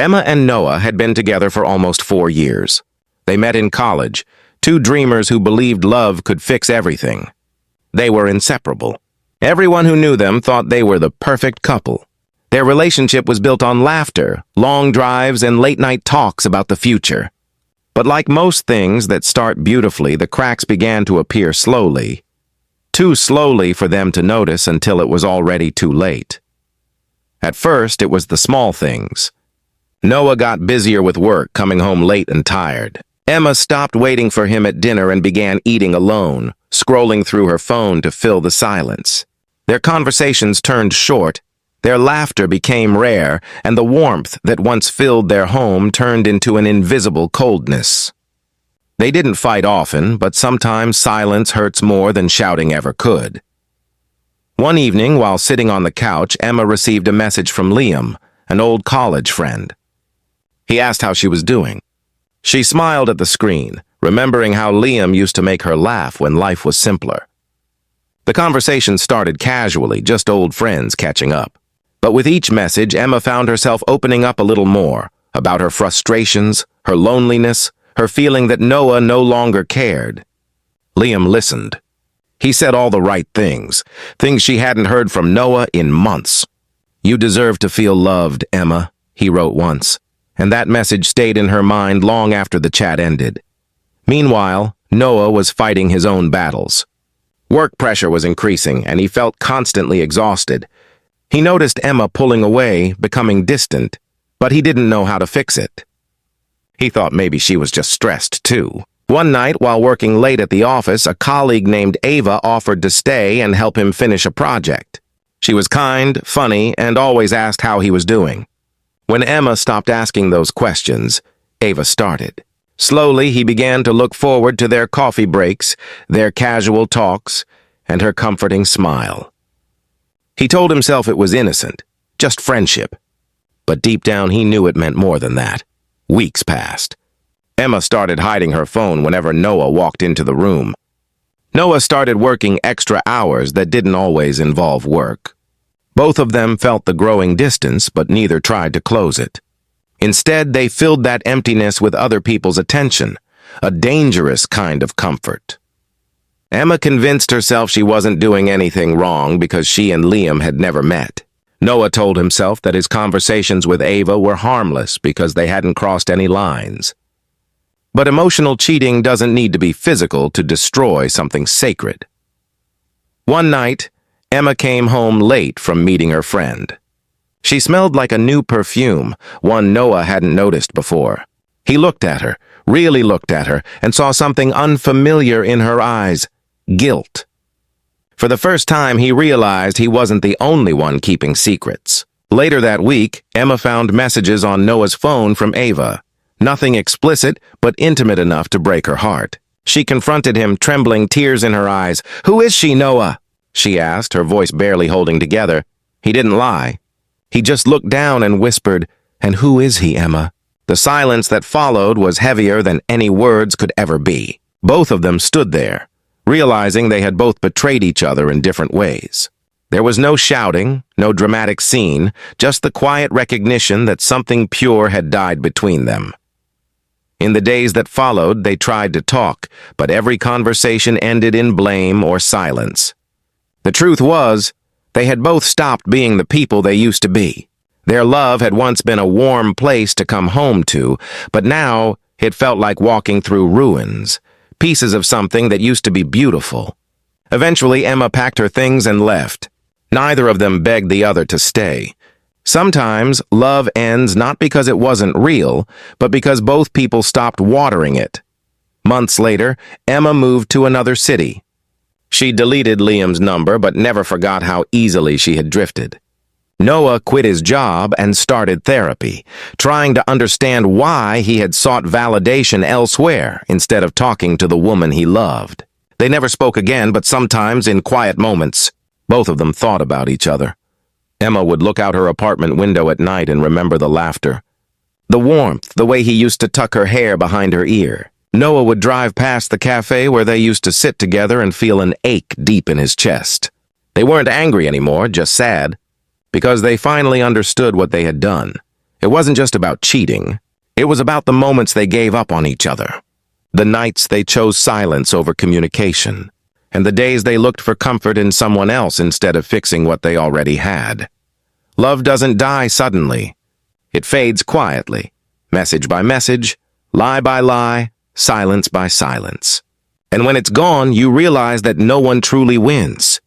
Emma and Noah had been together for almost 4 years. They met in college, two dreamers who believed love could fix everything. They were inseparable. Everyone who knew them thought they were the perfect couple. Their relationship was built on laughter, long drives, and late-night talks about the future. But like most things that start beautifully, the cracks began to appear slowly. Too slowly for them to notice until it was already too late. At first, it was the small things. Noah got busier with work, coming home late and tired. Emma stopped waiting for him at dinner and began eating alone, scrolling through her phone to fill the silence. Their conversations turned short, their laughter became rare, and the warmth that once filled their home turned into an invisible coldness. They didn't fight often, but sometimes silence hurts more than shouting ever could. One evening, while sitting on the couch, Emma received a message from Liam, an old college friend. He asked how she was doing. She smiled at the screen, remembering how Liam used to make her laugh when life was simpler. The conversation started casually, just old friends catching up. But with each message, Emma found herself opening up a little more, about her frustrations, her loneliness, her feeling that Noah no longer cared. Liam listened. He said all the right things she hadn't heard from Noah in months. "You deserve to feel loved, Emma," he wrote once, and that message stayed in her mind long after the chat ended. Meanwhile, Noah was fighting his own battles. Work pressure was increasing, and he felt constantly exhausted. He noticed Emma pulling away, becoming distant, but he didn't know how to fix it. He thought maybe she was just stressed, too. One night, while working late at the office, a colleague named Ava offered to stay and help him finish a project. She was kind, funny, and always asked how he was doing. When Emma stopped asking those questions, Ava started. Slowly, he began to look forward to their coffee breaks, their casual talks, and her comforting smile. He told himself it was innocent, just friendship. But deep down, he knew it meant more than that. Weeks passed. Emma started hiding her phone whenever Noah walked into the room. Noah started working extra hours that didn't always involve work. Both of them felt the growing distance, but neither tried to close it. Instead, they filled that emptiness with other people's attention, a dangerous kind of comfort. Emma convinced herself she wasn't doing anything wrong because she and Liam had never met. Noah told himself that his conversations with Ava were harmless because they hadn't crossed any lines. But emotional cheating doesn't need to be physical to destroy something sacred. One night, Emma came home late from meeting her friend. She smelled like a new perfume, one Noah hadn't noticed before. He looked at her, really looked at her, and saw something unfamiliar in her eyes: guilt. For the first time, he realized he wasn't the only one keeping secrets. Later that week, Emma found messages on Noah's phone from Ava. Nothing explicit, but intimate enough to break her heart. She confronted him, trembling, tears in her eyes. "Who is she, Noah?" she asked, her voice barely holding together. He didn't lie. He just looked down and whispered, "And who is he, Emma?" The silence that followed was heavier than any words could ever be. Both of them stood there, realizing they had both betrayed each other in different ways. There was no shouting, no dramatic scene, just the quiet recognition that something pure had died between them. In the days that followed, they tried to talk, but every conversation ended in blame or silence. The truth was, they had both stopped being the people they used to be. Their love had once been a warm place to come home to, but now it felt like walking through ruins, pieces of something that used to be beautiful. Eventually, Emma packed her things and left. Neither of them begged the other to stay. Sometimes love ends not because it wasn't real, but because both people stopped watering it. Months later, Emma moved to another city. She deleted Liam's number, but never forgot how easily she had drifted. Noah quit his job and started therapy, trying to understand why he had sought validation elsewhere instead of talking to the woman he loved. They never spoke again, but sometimes, in quiet moments, both of them thought about each other. Emma would look out her apartment window at night and remember the laughter, the warmth, the way he used to tuck her hair behind her ear. Noah would drive past the cafe where they used to sit together and feel an ache deep in his chest. They weren't angry anymore, just sad, because they finally understood what they had done. It wasn't just about cheating. It was about the moments they gave up on each other, the nights they chose silence over communication, and the days they looked for comfort in someone else instead of fixing what they already had. Love doesn't die suddenly. It fades quietly, message by message, lie by lie, silence by silence. And when it's gone, you realize that no one truly wins.